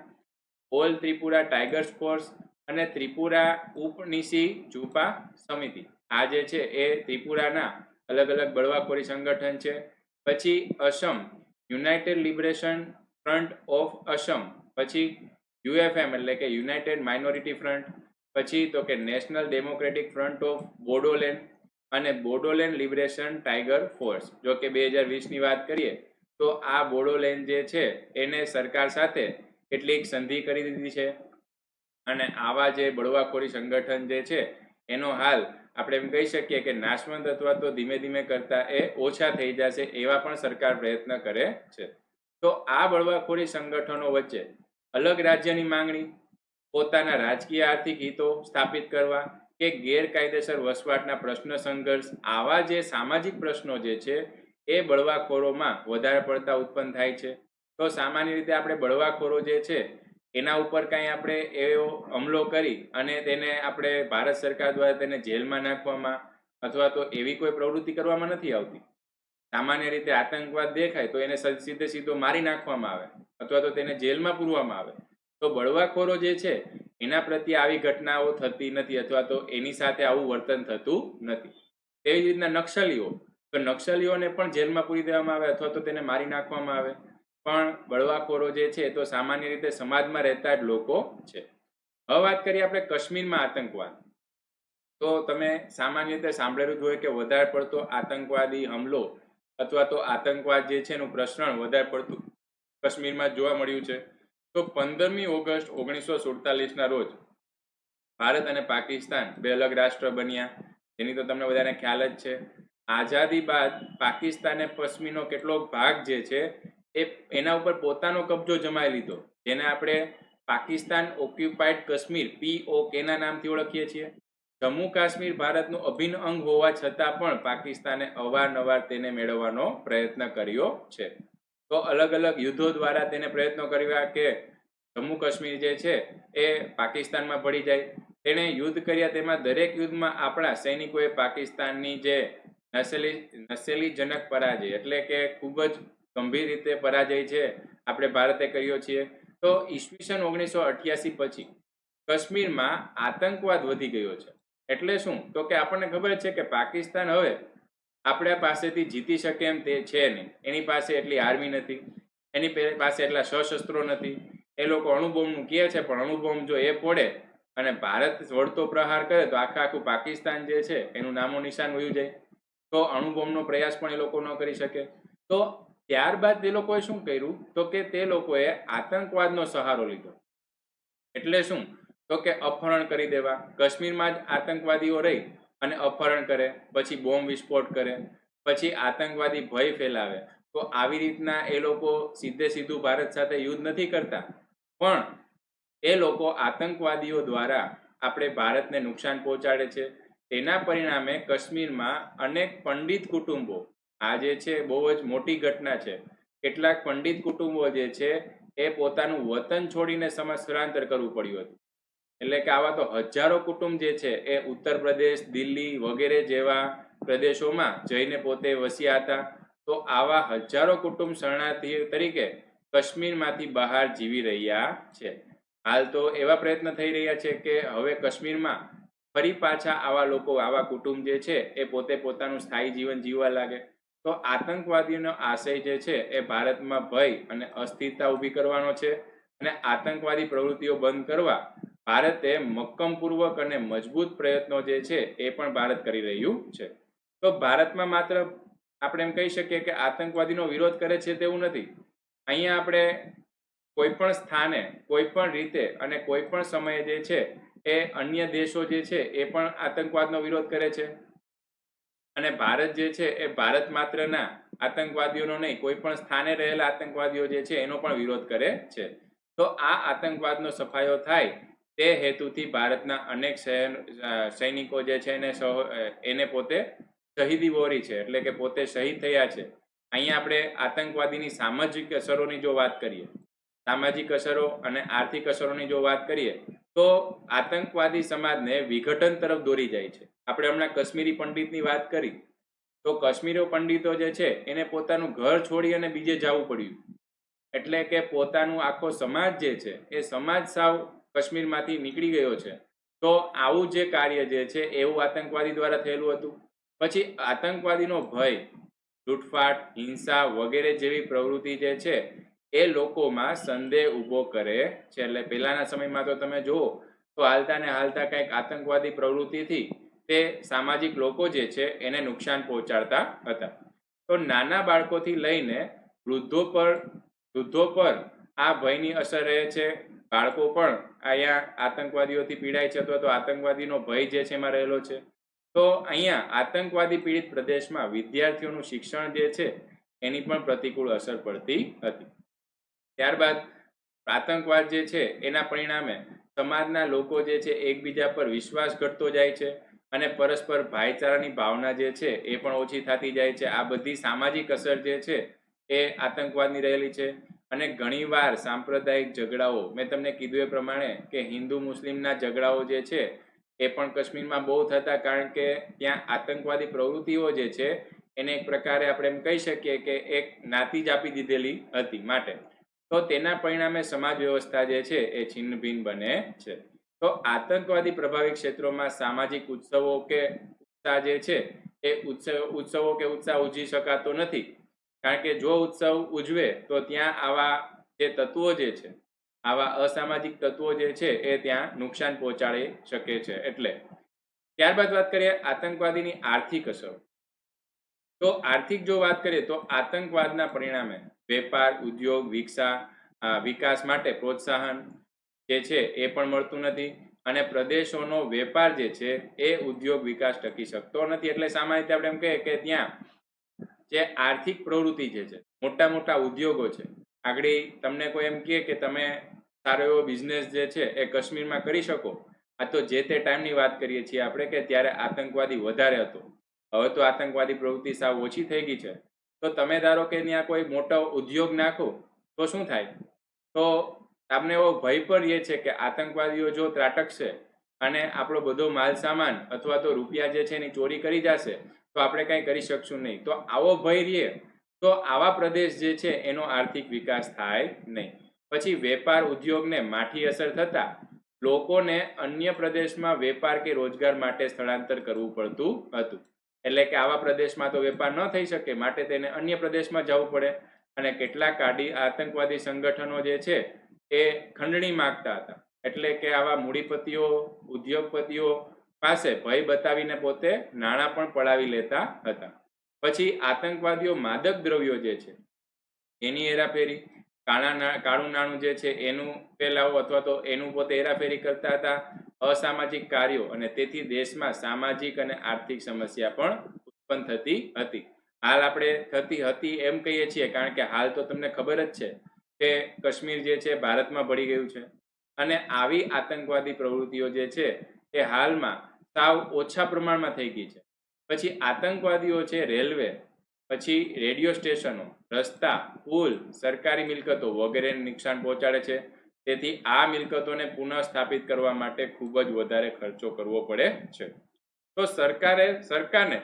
all Tripura tigers force અને ત્રિપુરા ઉપનિશી ઝુપા સમિતિ આ જે છે એ ત્રિપુરાના અલગ અલગ બળવાખોરી સંગઠન છે. પછી Assam United liberation front of Assam, પછી UFM એટલે કે યુનાઇટેડ માઇનોરિટી ફ્રન્ટ, પછી તો કે national democratic front of Bodoland અને બોડોલેન્ડ લિબરેશન ટાઈગર ફોર્સ. જો કે 2020ની વાત કરીએ તો આ બોડોલેન્ડ જે છે એને સરકાર સાથે કેટલીક સંધિ કરી દીધી છે અને આવા જે બળવાખોરી સંગઠન જે છે એનો હાલ આપણે એમ કહી શકીએ કે નાશવંત અથવા તો ધીમે ધીમે કરતા એ ઓછા થઈ જશે એવા પણ સરકાર પ્રયત્ન કરે છે. તો આ બળવાખોરી સંગઠનો વચ્ચે અલગ રાજ્યની માંગણી, પોતાના રાજકીય આર્થિક હિતો સ્થાપિત કરવા કે ગેરકાયદેસર વસવાટના પ્રશ્ન સંઘર્ષ આવા જે સામાજિક પ્રશ્નો જે છે એ બળવાખોરોમાં વધારે પડતા ઉત્પન્ન થાય છે. તો સામાન્ય રીતે આપણે બળવાખોરો જે છે એના ઉપર કાંઈ આપણે એવો હુમલો કરી અને તેને આપણે ભારત સરકાર દ્વારા તેને જેલમાં નાખવામાં અથવા તો એવી કોઈ પ્રવૃત્તિ કરવામાં નથી આવતી. સામાન્ય રીતે આતંકવાદ દેખાય તો એને સીધે સીધો મારી નાખવામાં આવે અથવા તો તેને જેલમાં પૂરવામાં આવે. તો બળવાખોરો જે છે એના પ્રત્યે આવી ઘટનાઓ થતી નથી અથવા તો એની સાથે આવું વર્તન થતું નથી. તેવી જ રીતના નક્સલીઓ, તો નક્સલીઓને પણ જેલમાં પૂરી દેવામાં આવે અથવા તો તેને મારી નાખવામાં આવે. પણ બળવાખોરો જે છે તો સામાન્ય રીતે સમાજમાં રહેતા જ લોકો છે. હવે વાત કરીએ આપણે કાશ્મીરમાં આતંકવાદ. તો તમે સામાન્ય રીતે સાંભળેલું જ હોય કે વધારે પડતો આતંકવાદી હુમલો અથવા તો આતંકવાદ જે છે એનું પ્રસરણ વધારે પડતું કાશ્મીરમાં જોવા મળ્યું છે. તો 15મી ઓગસ્ટ 1947ના રોજ ભારત અને પાકિસ્તાન બે અલગ રાષ્ટ્ર બન્યા, જેની તો તમને બધાને ખ્યાલ જ છે. આઝાદી બાદ પાકિસ્તાને પશ્ચિમનો કેટલોક ભાગ જે છે એના ઉપર પોતાનો કબજો જમાવી લીધો, જેને આપણે પાકિસ્તાન ઓક્યુપાઈડ કાશ્મીર POK ના નામથી ઓળખીએ છીએ. જમ્મુ કાશ્મીર ભારતનું અભિન્ન અંગ હોવા છતાં પણ પાકિસ્તાને અવારનવાર તેને મેળવવાનો પ્રયત્ન કર્યો છે. તો અલગ અલગ યુદ્ધો દ્વારા તેને પ્રયત્નો કર્યા કે જમ્મુ કાશ્મીર જે છે એ પાકિસ્તાનમાં ભળી જાય. તેણે યુદ્ધ કર્યા, તેમાં દરેક યુદ્ધમાં આપણા સૈનિકોએ પાકિસ્તાનની જે નસેલીજનક પરાજય એટલે કે ખૂબ જ ગંભીર રીતે પરાજય છે આપણે ભારતે કર્યો છીએ. તો ઈસવીસન 1988 પછી કાશ્મીરમાં આતંકવાદ વધી ગયો છે. એટલે શું? તો કે આપણને ખબર છે કે પાકિસ્તાન હવે આપણા પાસેથી જીતી શકે એમ તે છે નહીં. એની પાસે એટલી આર્મી નથી, એની પાસે એટલા સશસ્ત્રો નથી. એ લોકો અણુબોમ્બનું કહે છે, પણ અણુબોમ્બ જો એ ફોડે અને ભારત વળતો પ્રહાર કરે તો આખું પાકિસ્તાન જે છે એનું નામો નિશાન વયું જાય. તો અણુબોમ્બનો પ્રયાસ પણ એ લોકો ન કરી શકે. તો ત્યારબાદ તે લોકોએ શું કર્યું? તો કે તે લોકોએ આતંકવાદનો સહારો લીધો. એટલે શું? તો કે અપહરણ કરી દેવા. કાશ્મીરમાં જ આતંકવાદીઓ રહી અને અપહરણ કરે, પછી બોમ્બ વિસ્ફોટ કરે, પછી આતંકવાદી ભય ફેલાવે. તો આવી રીતના એ લોકો સીધું ભારત સાથે યુદ્ધ નથી કરતા, પણ એ લોકો આતંકવાદીઓ દ્વારા આપણે ભારતને નુકસાન પહોંચાડે છે. તેના પરિણામે કાશ્મીરમાં અનેક પંડિત કુટુંબો, આ જે છે બહુ જ મોટી ઘટના છે, કેટલાક પંડિત કુટુંબો જે છે એ પોતાનું વતન છોડીને સ્થળાંતર કરવું પડ્યું હતું. એટલે કે આવા તો હજારો કુટુંબ જે છે એ ઉત્તર પ્રદેશ, દિલ્હી વગેરે જેવા પ્રદેશોમાં જઈને પોતે વસ્યા હતા. તો આવા હજારો કુટુંબ શરણાર્થી તરીકે કાશ્મીરમાંથી બહાર જીવી રહ્યા છે. હાલ તો એવા પ્રયત્ન થઈ રહ્યા છે કે હવે કાશ્મીરમાં ફરી પાછા આવા લોકો, આવા કુટુંબ જે છે એ પોતે પોતાનું સ્થાયી જીવન જીવવા લાગે. તો આતંકવાદીનો આશય જે છે એ ભારતમાં ભય અને અસ્થિરતા ઊભી કરવાનો છે, અને આતંકવાદી પ્રવૃત્તિઓ બંધ કરવા ભારતે મક્કમપૂર્વક અને મજબૂત પ્રયત્નો જે છે એ પણ ભારત કરી રહ્યું છે. તો ભારતમાં માત્ર આપણે એમ કહી શકીએ કે આતંકવાદીનો વિરોધ કરે છે તેવું નથી. અહીંયા આપણે કોઈ પણ સ્થાને, કોઈ પણ રીતે અને કોઈ પણ સમયે જે છે એ અન્ય દેશો જે છે એ પણ આતંકવાદનો વિરોધ કરે છે. અને ભારત જે છે એ ભારત માત્રના આતંકવાદીઓનો નહીં, કોઈ પણ સ્થાને રહેલા આતંકવાદીઓ જે છે એનો પણ વિરોધ કરે છે. તો આ આતંકવાદનો સફાયો થાય તે હેતુથી ભારતના અનેક સૈનિકો જે છે એને પોતે શહીદી વહોરી છે, એટલે કે પોતે શહીદ થયા છે. અહીંયા આપણે આતંકવાદીની સામાજિક અસરોની જો વાત કરીએ, સામાજિક અસરો અને આર્થિક અસરોની જો વાત કરીએ, તો આતંકવાદી સમાજને વિઘટન તરફ દોરી જાય છે. આપણે હમણાં કાશ્મીરી પંડિતની વાત કરી, તો કાશ્મીરી પંડિતો જે છે એને પોતાનું ઘર છોડી અને બીજે જવું પડ્યું. એટલે કે પોતાનું આખો સમાજ જે છે એ સમાજ સાવ કાશ્મીરમાંથી નીકળી ગયો છે. તો આવું જે કાર્ય જે છે એવું આતંકવાદી દ્વારા થયેલું હતું. પછી આતંકવાદીનો ભય, લૂંટફાટ, હિંસા વગેરે જેવી પ્રવૃત્તિ જે છે એ લોકોમાં સંદેહ ઊભો કરે છે. એટલે પહેલાના સમયમાં તો તમે જુઓ તો હાલતા ને હાલતા કંઈક આતંકવાદી પ્રવૃત્તિથી તે સામાજિક લોકો જે છે એને નુકસાન પહોંચાડતા હતા. તો નાના બાળકોથી લઈને વૃદ્ધો પર આ ભયની અસર રહે છે. બાળકો પણ અહીંયા આતંકવાદીઓથી પીડાય છે અથવા તો આતંકવાદીનો ભય જે છે એમાં રહેલો છે. તો અહીંયા આતંકવાદી પીડિત પ્રદેશમાં વિદ્યાર્થીઓનું શિક્ષણ જે છે એની પણ પ્રતિકૂળ અસર પડતી હતી. ત્યારબાદ આતંકવાદ જે છે એના પરિણામે સમાજના લોકો જે છે એકબીજા પર વિશ્વાસ ઘટતો જાય છે અને પરસ્પર ભાઈચારાની ભાવના જે છે એ પણ ઓછી થતી જાય છે. આ બધી સામાજિક અસર જે છે એ આતંકવાદની રહેલી છે. અને ઘણીવાર સાંપ્રદાયિક ઝઘડાઓ, મેં તમને કીધું એ પ્રમાણે કે હિન્દુ મુસ્લિમના ઝઘડાઓ જે છે એ પણ કાશ્મીરમાં બહુ થતા, કારણ કે ત્યાં આતંકવાદી પ્રવૃત્તિઓ જે છે એને એક પ્રકારે આપણે એમ કહી શકીએ કે એક નાતી જ આપી દીધેલી હતી. માટે તો તેના પરિણામે સમાજ વ્યવસ્થા જે છે એ છિન્ન ભિન્ન બને છે. તો આતંકવાદી પ્રભાવિત ક્ષેત્રોમાં સામાજિક ઉત્સવો કે ઉત્સાહ જે છે એ ઉત્સવો કે ઉત્સાહ ઉજવી શકાતો નથી. કારણ કે જો ઉત્સવ ઉજવે તો ત્યાં આવા જે તત્વો જે છે, આવા અસામાજિક તત્વો જે છે એ ત્યાં નુકસાન પહોંચાડી શકે છે. એટલે ત્યારબાદ વાત કરીએ આતંકવાદીની આર્થિક અસર. તો આર્થિક જો વાત કરીએ તો આતંકવાદના પરિણામે વેપાર, ઉદ્યોગ, વિકાસ માટે પ્રોત્સાહન જે છે એ પણ મળતું નથી અને પ્રદેશોનો વેપાર જે છે એ ઉદ્યોગ વિકાસ ટકી શકતો નથી. એટલે સામાન્ય રીતે આપણે એમ કહીએ કે ત્યાં જે આર્થિક પ્રવૃત્તિ જે છે, મોટા મોટા ઉદ્યોગો છે, આગળ તમને કોઈ એમ કહે કે તમે સારો એવો બિઝનેસ જે છે એ કાશ્મીરમાં કરી શકો. આ તો જે તે ટાઈમની વાત કરીએ છીએ આપણે કે ત્યારે આતંકવાદી વધારે હતો. હવે તો આતંકવાદી પ્રવૃત્તિ સાવ ઓછી થઈ ગઈ છે. તો તમે ધારો કે ત્યાં કોઈ મોટો ઉદ્યોગ નાખો તો શું થાય? તો આપણે એવો ભય પણ રહે છે કે આતંકવાદીઓ જો ત્રાટકશે અને આપણો બધો માલ સામાન અથવા તો રૂપિયા જે છે એની ચોરી કરી જશે તો આપણે કંઈ કરી શકશું નહીં. તો આવો ભય રહે તો આવા પ્રદેશ જે છે એનો આર્થિક વિકાસ થાય નહીં. પછી વેપાર ઉદ્યોગને માઠી અસર થતા લોકોને અન્ય પ્રદેશમાં વેપાર કે રોજગાર માટે સ્થળાંતર કરવું પડતું હતું. એટલે કે આવા પ્રદેશમાં તો વેપાર ન થઈ શકે, માટે તેને અન્ય પ્રદેશમાં જવું પડે. અને કેટલાક આતંકવાદી સંગઠનો જે છે એ ખંડણી માંગતા હતા. એટલે કે આવા મૂડીપતિઓ, ઉદ્યોગપતિઓ પાસે ભય બતાવીને પોતે નાણાં પણ પડાવી લેતા હતા. પછી આતંકવાદીઓ માદક દ્રવ્યો જે છે એની હેરાફેરી, કાળું નાણું જે છે એનું ફેલાવો અથવા તો એનું પોતે હેરાફેરી કરતા હતા, અસામાજિક કાર્યો, અને તેથી દેશમાં સામાજિક અને આર્થિક સમસ્યા પણ ઉત્પન્ન થતી હતી. હાલ આપણે થતી હતી એમ કહીએ છીએ કારણ કે હાલ તો તમને ખબર જ છે કે કાશ્મીર જે છે ભારતમાં ભળી ગયું છે. અને આવી આતંકવાદી પ્રવૃત્તિઓ જે છે એ હાલમાં સાવ ઓછા પ્રમાણમાં થઈ ગઈ છે. પછી આતંકવાદીઓ છે રેલવે, પછી રેડિયો સ્ટેશનો, રસ્તા, પુલ, સરકારી મિલકતો વગેરેને નુકસાન પહોંચાડે છે. તેથી આ મિલકતોને પુનઃ સ્થાપિત કરવા માટે ખૂબ જ વધારે ખર્ચો કરવો પડે છે. તો સરકારને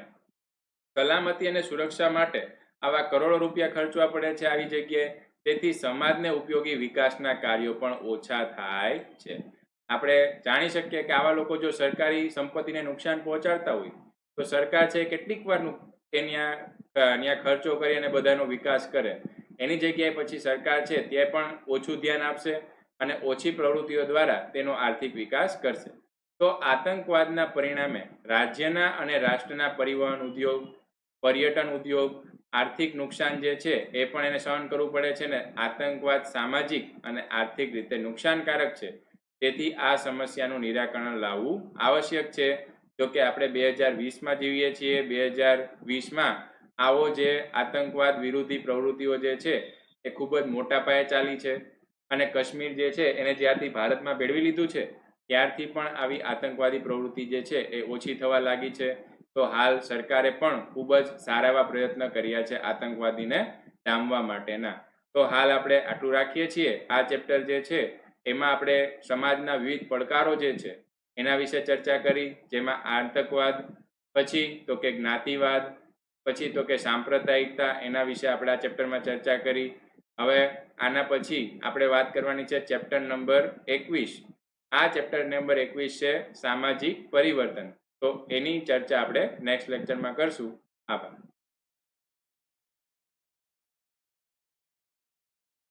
સલામતી અને સુરક્ષા માટે આવા કરોડો રૂપિયા ખર્ચવા પડે છે આવી જગ્યાએ. તેથી સમાજને ઉપયોગી વિકાસના કાર્યો પણ ઓછા થાય છે. આપણે જાણી શકીએ કે આવા લોકો જો સરકારી સંપત્તિને નુકસાન પહોંચાડતા હોય તો સરકાર છે કેટલીક વાર ત્યાં ખર્ચો કરી અને બધાનો વિકાસ કરે. એની જગ્યાએ પછી સરકાર છે તે પણ ઓછું ધ્યાન આપશે અને ઓછી પ્રવૃત્તિઓ દ્વારા તેનો આર્થિક વિકાસ કરશે. તો આતંકવાદના પરિણામે રાજ્યના અને રાષ્ટ્રના પરિવહન ઉદ્યોગ, પર્યટન ઉદ્યોગ, આર્થિક નુકસાન જે છે એ પણ એને સહન કરવું પડે છે. ને આતંકવાદ સામાજિક અને આર્થિક રીતે નુકસાનકારક છે. તેથી આ સમસ્યાનું નિરાકરણ લાવવું આવશ્યક છે. જો કે આપણે 2020માં જીવીએ છીએ. 2020માં આવો જે આતંકવાદ વિરોધી પ્રવૃત્તિઓ જે છે એ ખૂબ જ મોટા પાયે ચાલી છે. અને કાશ્મીર જે છે એને જ્યારથી ભારતમાં ભેળવી લીધું છે ત્યારથી પણ આવી આતંકવાદી પ્રવૃત્તિ જે છે એ ઓછી થવા લાગી છે. તો હાલ સરકારે પણ ખૂબ જ સારા એવા પ્રયત્ન કર્યા છે આતંકવાદીને ડામવા માટેના. તો હાલ આપણે આટલું રાખીએ છીએ. આ ચેપ્ટર જે છે એમાં આપણે સમાજના વિવિધ પડકારો જે છે એના વિશે ચર્ચા કરી, જેમાં આતંકવાદ, પછી તો કે જ્ઞાતિવાદ, પછી તો કે સાંપ્રદાયિકતા, એના વિશે આપણે આ ચેપ્ટરમાં ચર્ચા કરી. હવે આના પછી આપણે વાત કરવાની છે ચેપ્ટર નંબર 21. આ ચેપ્ટર નંબર 21 છે સામાજિક પરિવર્તન. તો એની ચર્ચા આપણે નેક્સ્ટ લેક્ચરમાં કરશું. આભાર.